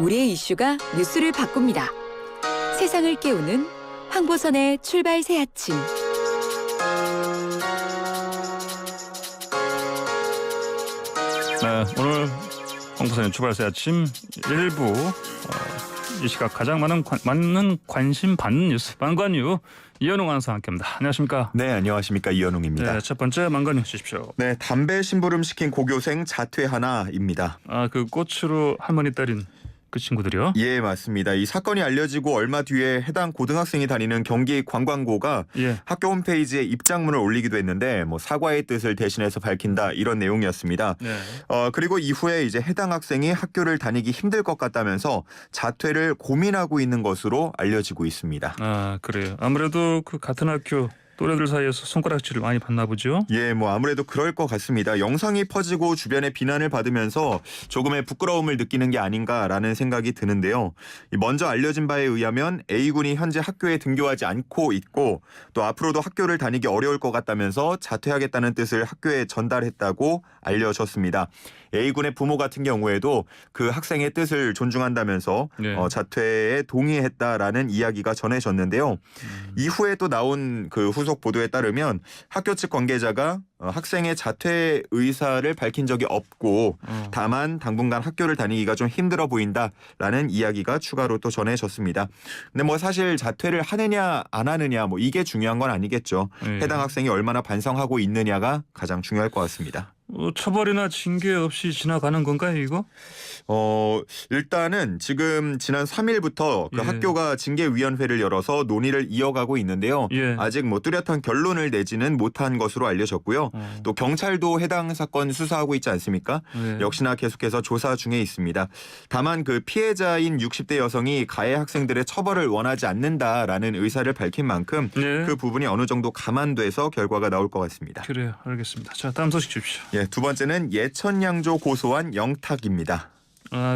우리의 이슈가 뉴스를 바꿉니다. 세상을 깨우는 황보선의 출발 새 아침. 네, 오늘 황보선의 출발 새 아침 1부 이 시각 가장 많은 관심 받는 뉴스 만관유 이현웅 아나운서와 함께합니다. 안녕하십니까? 네, 안녕하십니까. 이현웅입니다. 네, 첫 번째 만관유 주십시오. 네, 담배 심부름 시킨 고교생 자퇴 하나입니다. 그 꽃으로 할머니 딸인 그 친구들이요? 예, 맞습니다. 이 사건이 알려지고 얼마 뒤에 해당 고등학생이 다니는 경기 관광고가 학교 홈페이지에 입장문을 올리기도 했는데 사과의 뜻을 대신해서 밝힌다 이런 내용이었습니다. 네. 그리고 이후에 이제 해당 학생이 학교를 다니기 힘들 것 같다면서 자퇴를 고민하고 있는 것으로 알려지고 있습니다. 그래요. 아무래도 그 같은 학교 또래들 사이에서 손가락질을 많이 받나 보죠? 예, 아무래도 그럴 것 같습니다. 영상이 퍼지고 주변의 비난을 받으면서 조금의 부끄러움을 느끼는 게 아닌가라는 생각이 드는데요. 먼저 알려진 바에 의하면 A군이 현재 학교에 등교하지 않고 있고 또 앞으로도 학교를 다니기 어려울 것 같다면서 자퇴하겠다는 뜻을 학교에 전달했다고 알려졌습니다. A군의 부모 같은 경우에도 그 학생의 뜻을 존중한다면서 자퇴에 동의했다라는 이야기가 전해졌는데요. 이후에 또 나온 그 후속 보도에 따르면 학교 측 관계자가 학생의 자퇴 의사를 밝힌 적이 없고 다만 당분간 학교를 다니기가 좀 힘들어 보인다라는 이야기가 추가로 또 전해졌습니다. 근데 사실 자퇴를 하느냐 안 하느냐 이게 중요한 건 아니겠죠. 해당 학생이 얼마나 반성하고 있느냐가 가장 중요할 것 같습니다. 처벌이나 징계 없이 지나가는 건가요, 이거? 일단은 지금 지난 3일부터 그 학교가 징계위원회를 열어서 논의를 이어가고 있는데요. 아직 뚜렷한 결론을 내지는 못한 것으로 알려졌고요. 또 경찰도 해당 사건 수사하고 있지 않습니까? 역시나 계속해서 조사 중에 있습니다. 다만 그 피해자인 60대 여성이 가해 학생들의 처벌을 원하지 않는다라는 의사를 밝힌 만큼 그 부분이 어느 정도 감안돼서 결과가 나올 것 같습니다. 그래요. 알겠습니다. 자, 다음 소식 주십시오. 두 번째는 예천양조 고소한 영탁입니다.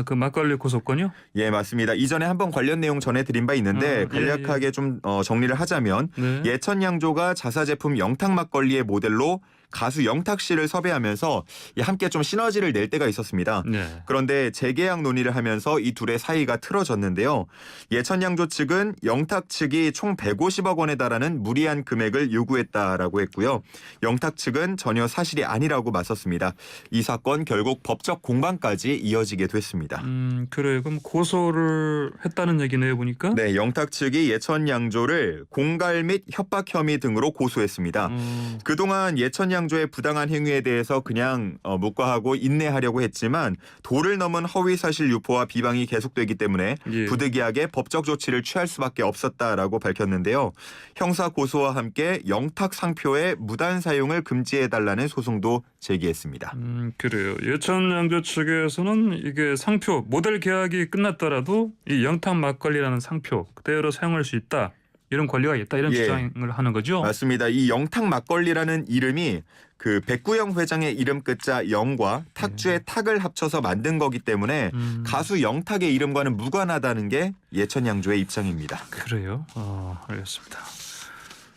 그 막걸리 고소건이요? 예, 맞습니다. 이전에 한번 관련 내용 전해드린 바 있는데 간략하게 좀 정리를 하자면 예천양조가 자사제품 영탁 막걸리의 모델로 가수 영탁 씨를 섭외하면서 함께 좀 시너지를 낼 때가 있었습니다. 그런데 재계약 논의를 하면서 이 둘의 사이가 틀어졌는데요. 예천양조 측은 영탁 측이 총 150억 원에 달하는 무리한 금액을 요구했다라고 했고요. 영탁 측은 전혀 사실이 아니라고 맞섰습니다. 이 사건 결국 법적 공방까지 이어지게 됐습니다. 그래요. 그럼 고소를 했다는 얘기네요, 보니까? 네, 영탁 측이 예천양조를 공갈 및 협박 혐의 등으로 고소했습니다. 그동안 예천양조의 부당한 행위에 대해서 그냥 묵과하고 인내하려고 했지만 도를 넘은 허위사실 유포와 비방이 계속되기 때문에 부득이하게 법적 조치를 취할 수밖에 없었다라고 밝혔는데요. 형사 고소와 함께 영탁 상표의 무단 사용을 금지해달라는 소송도 제기했습니다. 그래요. 예천양조 측에서는 이게 상표 모델 계약이 끝났더라도 이 영탁 막걸리라는 상표 그대로 사용할 수 있다. 이런 권리가 있다 이런 주장을 하는 거죠? 맞습니다. 이 영탁 막걸리라는 이름이 그 백구영 회장의 이름 끝자 영과 탁주의 탁을 합쳐서 만든 거기 때문에 가수 영탁의 이름과는 무관하다는 게 예천양조의 입장입니다. 그래요? 알겠습니다.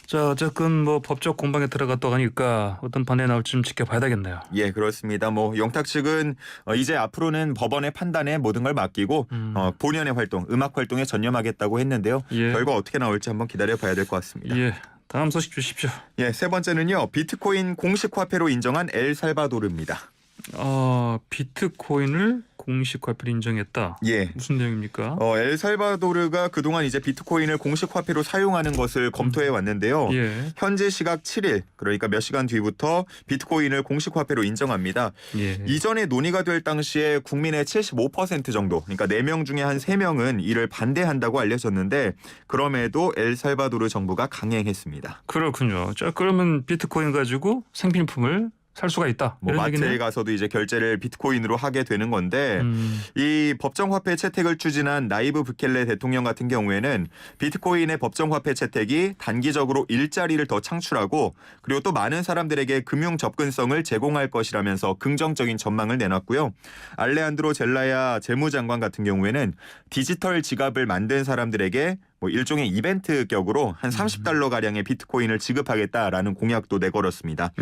자, 어쨌든 법적 공방에 들어갔다고 하니까 어떤 판단이 나올지 좀 지켜봐야 되겠네요. 예, 그렇습니다. 영탁 측은 이제 앞으로는 법원의 판단에 모든 걸 맡기고 본연의 활동, 음악 활동에 전념하겠다고 했는데요. 결과 어떻게 나올지 한번 기다려봐야 될 것 같습니다. 다음 소식 주십시오. 세 번째는요. 비트코인 공식 화폐로 인정한 엘살바도르입니다. 비트코인을 공식 화폐로 인정했다. 무슨 내용입니까? 엘살바도르가 그동안 이제 비트코인을 공식 화폐로 사용하는 것을 검토해 왔는데요. 현재 시각 7일, 그러니까 몇 시간 뒤부터 비트코인을 공식 화폐로 인정합니다. 이전에 논의가 될 당시에 국민의 75% 정도, 그러니까 4명 중에 한 3명은 이를 반대한다고 알려졌는데 그럼에도 엘살바도르 정부가 강행했습니다. 그렇군요. 자, 그러면 비트코인 가지고 생필품을 살 수가 있다. 마트에 가서도 이제 결제를 비트코인으로 하게 되는 건데 이 법정화폐 채택을 추진한 나이브 부켈레 대통령 같은 경우에는 비트코인의 법정화폐 채택이 단기적으로 일자리를 더 창출하고 그리고 또 많은 사람들에게 금융 접근성을 제공할 것이라면서 긍정적인 전망을 내놨고요. 알레한드로 젤라야 재무장관 같은 경우에는 디지털 지갑을 만든 사람들에게 일종의 이벤트격으로 한 $30가량의 비트코인을 지급하겠다라는 공약도 내걸었습니다.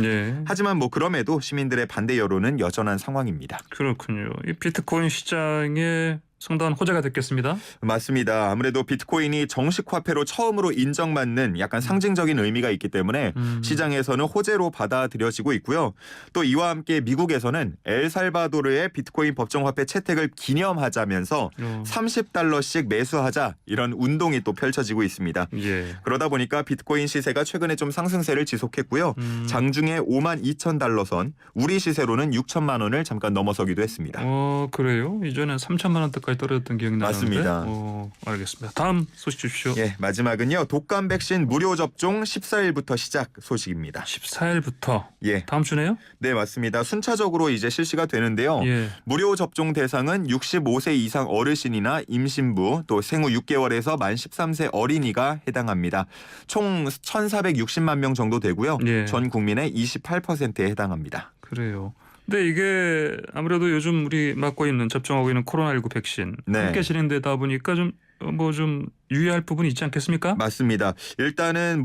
하지만 그럼에도 시민들의 반대 여론은 여전한 상황입니다. 그렇군요. 이 비트코인 시장에 상당한 호재가 됐겠습니다. 맞습니다. 아무래도 비트코인이 정식 화폐로 처음으로 인정받는 약간 상징적인 의미가 있기 때문에 시장에서는 호재로 받아들여지고 있고요. 또 이와 함께 미국에서는 엘살바도르의 비트코인 법정 화폐 채택을 기념하자면서 30달러씩 매수하자 이런 운동이 또 펼쳐지고 있습니다. 예. 그러다 보니까 비트코인 시세가 최근에 좀 상승세를 지속했고요. 장중에 52,000달러 선, 우리 시세로는 6천만 원을 잠깐 넘어서기도 했습니다. 그래요? 이전엔 3천만 원대까지 떨어졌던 기억이 나는데. 맞습니다. 알겠습니다. 다음 소식 주십시오. 예, 마지막은요. 독감 백신 무료 접종 14일부터 시작 소식입니다. 14일부터 예. 다음 주네요? 네, 맞습니다. 순차적으로 이제 실시가 되는데요. 예. 무료 접종 대상은 65세 이상 어르신이나 임신부 또 생후 6개월에서 만 13세 어린이가 해당합니다. 총 1,460만 명 정도 되고요. 예. 전 국민의 28%에 해당합니다. 그래요. 근데 이게 아무래도 요즘 우리 맞고 있는 접종하고 있는 코로나19 백신 네. 함께 진행되다 보니까 좀 유의할 부분이 있지 않겠습니까? 맞습니다. 일단은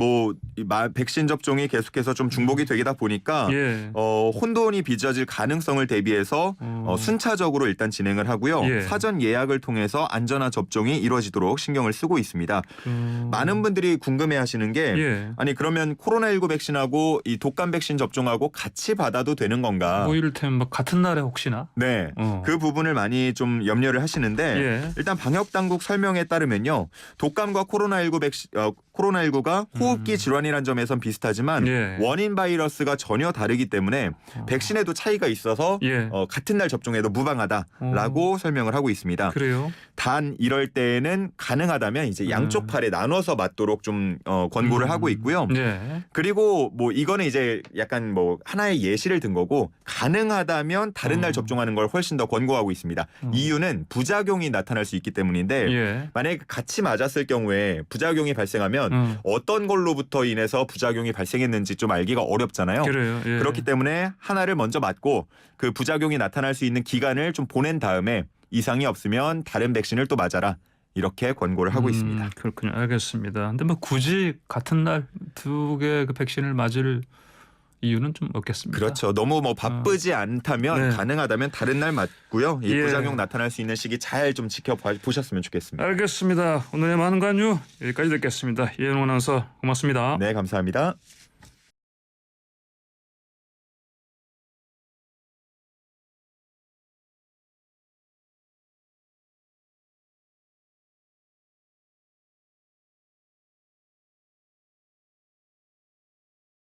백신 접종이 계속해서 좀 중복이 되다 보니까 예. 혼돈이 빚어질 가능성을 대비해서 순차적으로 일단 진행을 하고요. 예. 사전 예약을 통해서 안전한 접종이 이루어지도록 신경을 쓰고 있습니다. 많은 분들이 궁금해하시는 게 예. 아니 그러면 코로나19 백신하고 이 독감 백신 접종하고 같이 받아도 되는 건가? 뭐 이를테면 막 같은 날에 혹시나? 네, 그 부분을 많이 좀 염려를 하시는데 예. 일단 방역 당국 설명에 따르면요, 독감과 코로나19가 호흡기 질환이란 점에선 비슷하지만 예. 원인 바이러스가 전혀 다르기 때문에 백신에도 차이가 있어서 예. 같은 날 접종해도 무방하다라고 설명을 하고 있습니다. 그래요? 단 이럴 때에는 가능하다면 이제 양쪽 팔에 나눠서 맞도록 좀 권고를 하고 있고요. 예. 그리고 이거는 이제 약간 하나의 예시를 든 거고 가능하다면 다른 날 접종하는 걸 훨씬 더 권고하고 있습니다. 이유는 부작용이 나타날 수 있기 때문인데 예. 만약에 같이 맞았을 경우에 부작용이 발생하면 어떤 걸로부터 인해서 부작용이 발생했는지 좀 알기가 어렵잖아요. 그래요. 예. 그렇기 때문에 하나를 먼저 맞고 그 부작용이 나타날 수 있는 기간을 좀 보낸 다음에 이상이 없으면 다른 백신을 또 맞아라. 이렇게 권고를 하고 있습니다. 그렇군요. 알겠습니다. 근데 굳이 같은 날 두 개 그 백신을 맞을 이유는 좀 없겠습니다. 그렇죠. 너무 바쁘지 않다면 네. 가능하다면 다른 날 맞고요. 이 예. 부작용 나타날 수 있는 시기 잘 좀 지켜보셨으면 좋겠습니다. 알겠습니다. 오늘의 많은 관유 여기까지 듣겠습니다. 이현우 아나운서 고맙습니다. 네, 감사합니다.